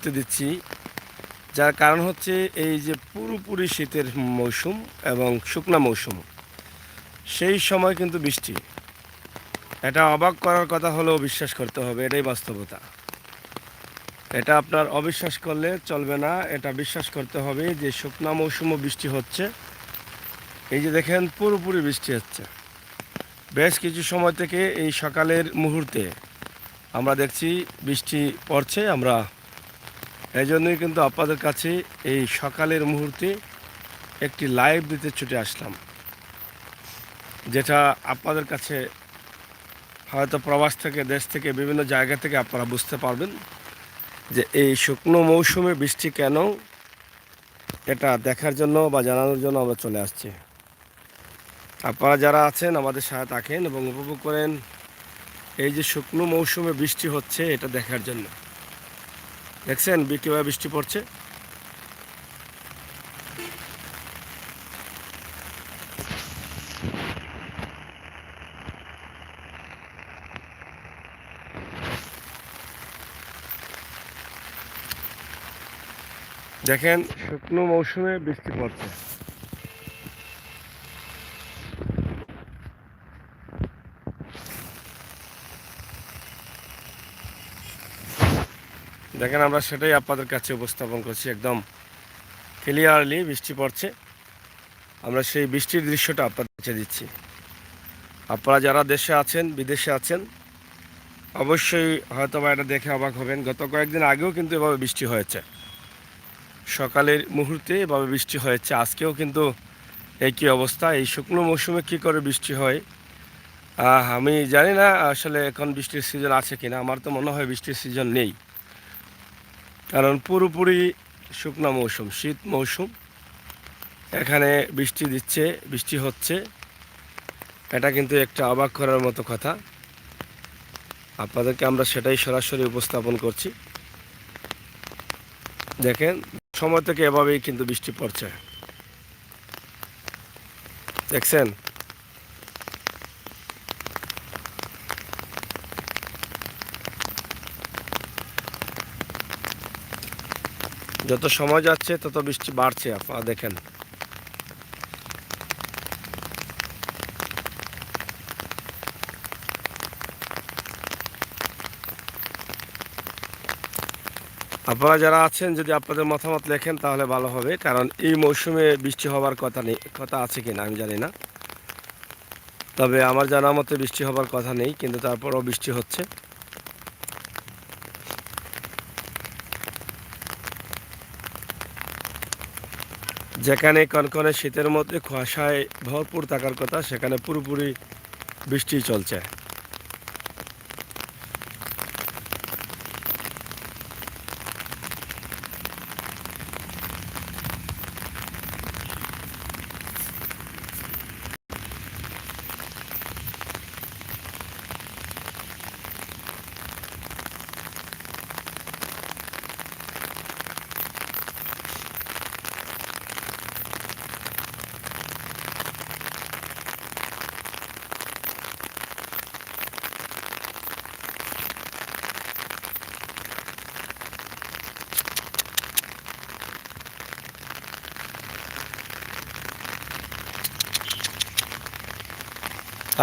মুহূর্তে দিচ্ছি, যার কারণ হচ্ছে এই যে পুরোপুরি শীতের মৌসুম এবং শুকনা মৌসুম, সেই সময় কিন্তু বৃষ্টি। এটা অবাক করার কথা হলেও বিশ্বাস করতে হবে, এটাই বাস্তবতা। এটা আপনার অবিশ্বাস করলে চলবে না, এটা বিশ্বাস করতে হবে যে শুকনা মৌসুমও বৃষ্টি হচ্ছে। এই যে দেখেন পুরোপুরি বৃষ্টি হচ্ছে বেশ কিছু সময় থেকে। এই সকালের মুহূর্তে আমরা দেখছি বৃষ্টি পড়ছে। আমরা এই জন্যই কিন্তু আপনাদের কাছে এই সকালের মুহূর্তে একটি লাইভ দিতে ছুটে আসলাম, যেটা আপনাদের কাছে হয়তো প্রবাস থেকে, দেশ থেকে, বিভিন্ন জায়গা থেকে আপনারা বুঝতে পারবেন যে এই শুকনো মৌসুমে বৃষ্টি কেন, এটা দেখার জন্য বা জানানোর জন্য আমরা চলে আসছি। আপনারা যারা আছেন আমাদের সাথে থাকেন এবং উপভোগ করেন এই যে শুকনো মৌসুমে বৃষ্টি হচ্ছে, এটা দেখার জন্য। দেখছেন কীভাবে বৃষ্টি পড়ছে। দেখেন শুকনো মৌসুমে বৃষ্টি পড়ছে। দেখেন আমরা সেটাই আপনাদের কাছে উপস্থাপন করছি, একদম ক্লিয়ারলি বৃষ্টি পড়ছে। আমরা সেই বৃষ্টির দৃশ্যটা আপনাদের কাছে দিচ্ছি। আপনারা যারা দেশে আছেন, বিদেশে আছেন, অবশ্যই হয়তো বা এটা দেখে অবাক হবেন। গত কয়েকদিন আগেও কিন্তু এভাবে বৃষ্টি হয়েছে, সকালের মুহূর্তে এভাবে বৃষ্টি হয়েছে। আজকেও কিন্তু একই অবস্থা। এই শুকনো মৌসুমে কী করে বৃষ্টি হয় আমি জানি না আসলে এখন বৃষ্টির সিজন আছে কিনা। আমার তো মনে হয় বৃষ্টির সিজন নেই, কারণ পুরোপুরি শুকনো মৌসুম, শীত মৌসুম। এখানে বৃষ্টি দিচ্ছে, বৃষ্টি হচ্ছে, এটা কিন্তু একটা অবাক করার মতো কথা। আপনাদেরকে আমরা সেটাই সরাসরি উপস্থাপন করছি। দেখেন সময় থেকে এভাবেই কিন্তু বৃষ্টি পড়ছে, দেখছেন। যত সময় যাচ্ছে তত বৃষ্টি বাড়ছে, আপনারা দেখেন। আপনারা যারা আছেন যদি আপনাদের মতামত লেখেন তাহলে ভালো হবে, কারণ এই মৌসুমে বৃষ্টি হওয়ার কথা নেই, কথা আছে কিনা আমি জানি না। তবে আমার জানা মতে বৃষ্টি হবার কথা নেই, কিন্তু তারপরও বৃষ্টি হচ্ছে। যেখানে কনকনে শীতের মধ্যে কুয়াশায় ভরপুর থাকার কথা, সেখানে পুরোপুরি বৃষ্টি চলছে।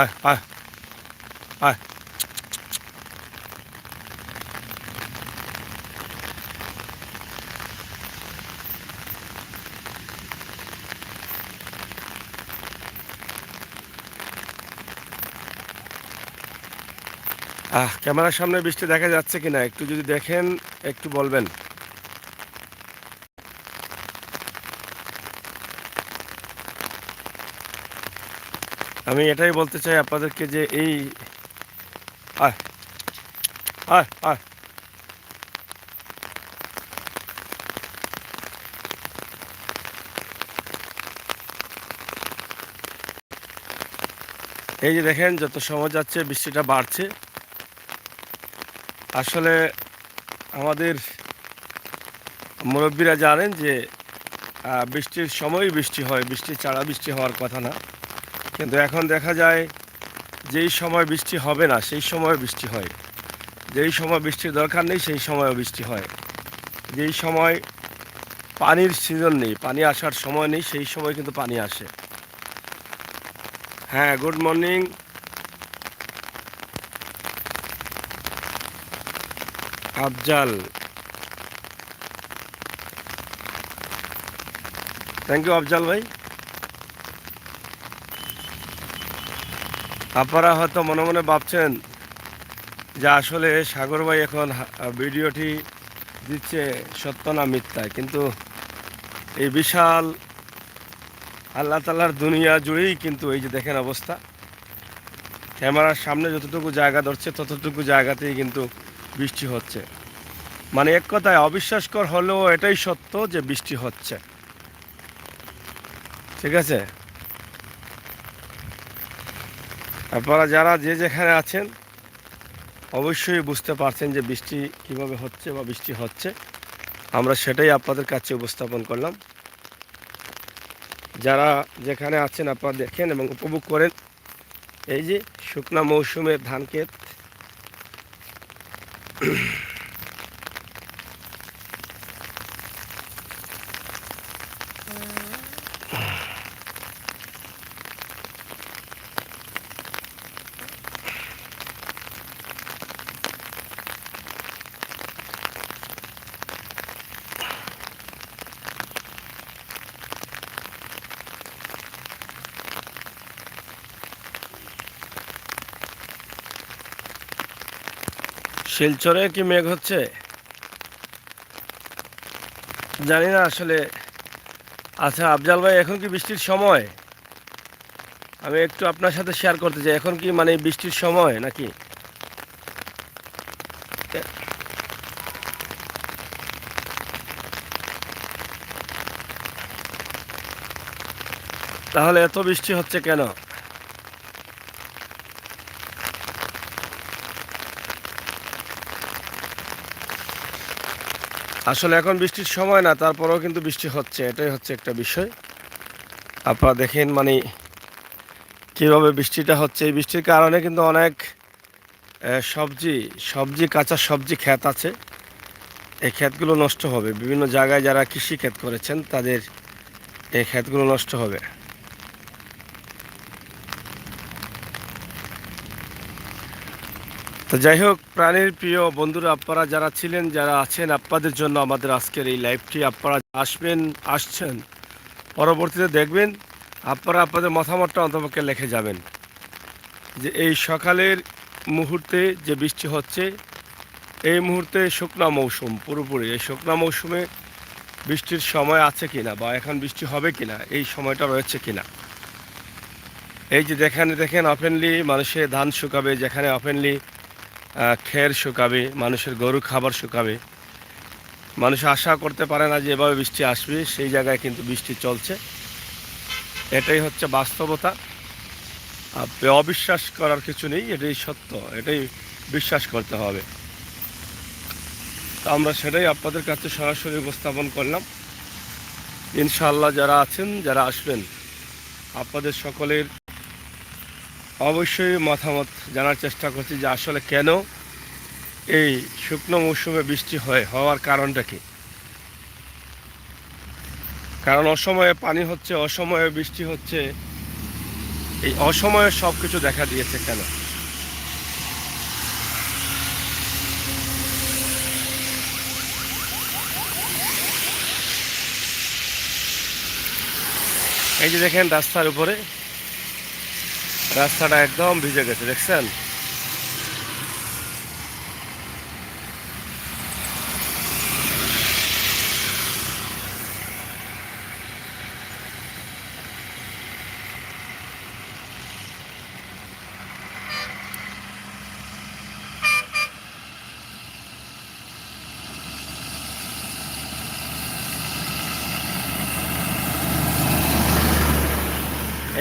আয় আয় আয়। ক্যামেরার সামনে বৃষ্টি দেখা যাচ্ছে কিনা একটু যদি দেখেন, একটু বলবেন। আমি এটাই বলতে চাই আপনাদেরকে যে এই আয় আয় আয় এই যে দেখেন যত সময় যাচ্ছে বৃষ্টিটা বাড়ছে। আসলে আমাদের মুরব্বীরা জানেন যে বৃষ্টির সময়ই বৃষ্টি হয়, বৃষ্টি ছাড়া বৃষ্টি হওয়ার কথা না। কিন্তু এখন দেখা যায় যেই সময় বৃষ্টি হবে না সেই সময় বৃষ্টি হয়, যেই সময় বৃষ্টির দরকার নেই সেই সময়ও বৃষ্টি হয়। যেই সময় পানির সিজন নেই, পানি আসার সময় নেই, সেই সময় কিন্তু পানি আসে। হ্যাঁ, good morning Afzal, thank you Afzal ভাই। আপনারা হয়তো মনে মনে ভাবছেন যে আসলে সাগর ভাই এখন ভিডিওটি দিচ্ছে সত্য না মিথ্যায়, কিন্তু এই বিশাল আল্লাহ তাআলার দুনিয়া জুড়েই কিন্তু এই যে দেখেন অবস্থা, ক্যামেরার সামনে যতটুকু জায়গা ধরছে ততটুকু জায়গাতেই কিন্তু বৃষ্টি হচ্ছে। মানে এক কথায় অবিশ্বাসকর হলেও এটাই সত্য যে বৃষ্টি হচ্ছে। ঠিক আছে, আপনারা যারা যে যেখানে আছেন অবশ্যই বুঝতে পারছেন যে বৃষ্টি কিভাবে হচ্ছে বা বৃষ্টি হচ্ছে। আমরা সেটাই আপনাদের কাছে উপস্থাপন করলাম। যারা যেখানে আছেন আপনারা দেখেন এবং উপভোগ করেন এই যে শুকনা মৌসুমের ধান ক্ষেত। শিলচরে কি মেঘ হচ্ছে জানি না আসলে। আচ্ছা আফজাল ভাই, এখন কি বৃষ্টির সময়? আমি একটু আপনার সাথে শেয়ার করতে চাই, এখন কি মানে বৃষ্টির সময় নাকি? তাহলে এত বৃষ্টি হচ্ছে কেন? আসলে এখন বৃষ্টির সময় না, তারপরেও কিন্তু বৃষ্টি হচ্ছে, এটাই হচ্ছে একটা বিষয়। আপনারা দেখেন মানে কীভাবে বৃষ্টিটা হচ্ছে। এই বৃষ্টির কারণে কিন্তু অনেক সবজি সবজি কাঁচা সবজি ক্ষেত আছে, এই ক্ষেতগুলো নষ্ট হবে। বিভিন্ন জায়গায় যারা কৃষি ক্ষেত করেছেন তাদের এই ক্ষেতগুলো নষ্ট হবে। তো যাই হোক, প্রাণীর প্রিয় বন্ধুরা, আপনারা যারা ছিলেন যারা আছেন, আপনাদের জন্য আমাদের আজকের এই লাইভটি। আপনারা আসছেন, পরবর্তীতে দেখবেন, আপনারা আপনাদের মতামতটা অন্তপক্ষে লিখে যাবেন যে এই সকালের মুহূর্তে যে বৃষ্টি হচ্ছে, এই মুহূর্তে শুকনা মৌসুম পুরোপুরি, এই শুকনা মৌসুমে বৃষ্টির সময় আছে কিনা বা এখন বৃষ্টি হবে কিনা, এই সময়টা রয়েছে কিনা। এই যে দেখেন ওপেনলি মানুষের ধান শুকাবে, যেখানে ওপেনলি খের শুকাবে, মানুষের গরু খাবার শুকাবে, মানুষ আশা করতে পারে না যে এভাবে বৃষ্টি আসবে, সেই জায়গায় কিন্তু বৃষ্টি চলছে। এটাই হচ্ছে বাস্তবতা। অবিশ্বাস করার কিছু নেই, এটাই সত্য, এটাই বিশ্বাস করতে হবে। তো আমরা সেটাই আপনাদের কাছে সরাসরি উপস্থাপন করলাম। ইনশাআল্লাহ যারা আছেন যারা আসবেন, আপনাদের সকলের অবশ্যই মতামত জানার চেষ্টা করছি যে আসলে কেন এই শুকনো মৌসুমে বৃষ্টি হওয়ার কারণটা কি। কারণ অসময়ে পানি হচ্ছে, অসময়ে বৃষ্টি হচ্ছে, এই অসময়ে সব কিছু দেখা দিয়েছে কেন। এই যে দেখেন রাস্তার উপরে, রাস্তাটা একদম ভিজে গেছে, দেখছেন?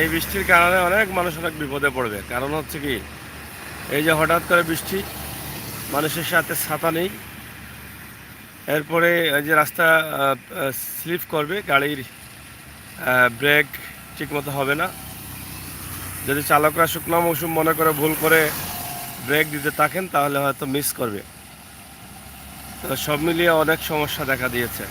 এই বৃষ্টির কারণে অনেক মানুষ অনেক বিপদে পড়বে। কারণ হচ্ছে কি, এই যে হঠাৎ করে বৃষ্টি, মানুষের সাথে ছাতা নেই, এরপরে এই যে রাস্তা স্লিপ করবে, গাড়ির ব্রেক ঠিকমতো হবে না। যদি চালকরা শুকনো মৌসুম মনে করে ভুল করে ব্রেক দিতে থাকেন তাহলে হয়তো মিস করবে। তো সব মিলিয়ে অনেক সমস্যা দেখা দিয়েছে।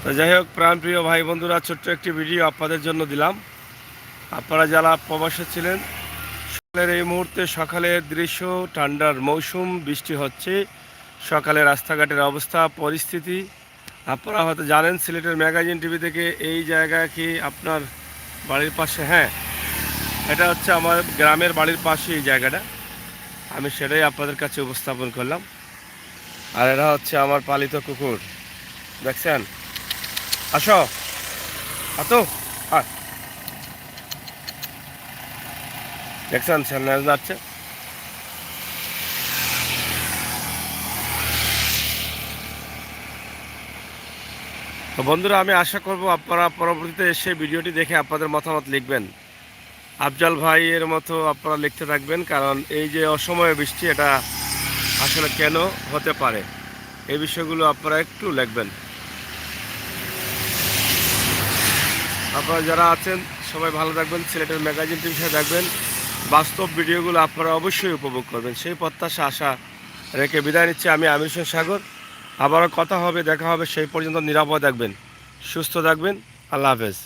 তো যাই হোক, প্রাণপ্রিয় ভাই বন্ধুরা, ছোট্ট একটি ভিডিও আপনাদের জন্য দিলাম। আপনারা যারা প্রবাসে ছিলেন, সকালের এই মুহূর্তে সকালের দৃশ্য, ঠান্ডার মৌসুম, বৃষ্টি হচ্ছে, সকালে রাস্তাঘাটের অবস্থা পরিস্থিতি আপনারা হয়তো জানেন। সিলেটের ম্যাগাজিন টিভি থেকে এই জায়গা কি আপনার বাড়ির পাশে? হ্যাঁ, এটা হচ্ছে আমার গ্রামের বাড়ির পাশে এই জায়গাটা। আমি সেটাই আপনাদের কাছে উপস্থাপন করলাম। আর এরা হচ্ছে আমার পালিত কুকুর, দেখছেন? আসো, আতো, আয়। দেখছেন স্যান্ডেল যাচ্ছে। তো বন্ধুরা, আমি আশা করব আপনারা পরবর্তীতে এসে ভিডিওটি দেখে আপনাদের মতামত লিখবেন। আফজাল ভাই এর মতো আপনারা লিখতে থাকবেন, কারণ এই যে অসময়ে বৃষ্টি, এটা আসলে কেন হতে পারে এই বিষয়গুলো আপনারা একটু লিখবেন। আপনারা যারা আছেন সবাই ভালো থাকবেন, সিলেটের ম্যাগাজিন টিভির সাথে থাকবেন। বাস্তব ভিডিওগুলো আপনারা অবশ্যই উপভোগ করবেন, সেই প্রত্যাশা আশা রেখে বিদায় নিচ্ছি আমি আমির হোসেন সাগর। আবারও কথা হবে, দেখা হবে, সেই পর্যন্ত নিরাপদ থাকবেন, সুস্থ থাকবেন। আল্লাহ হাফেজ।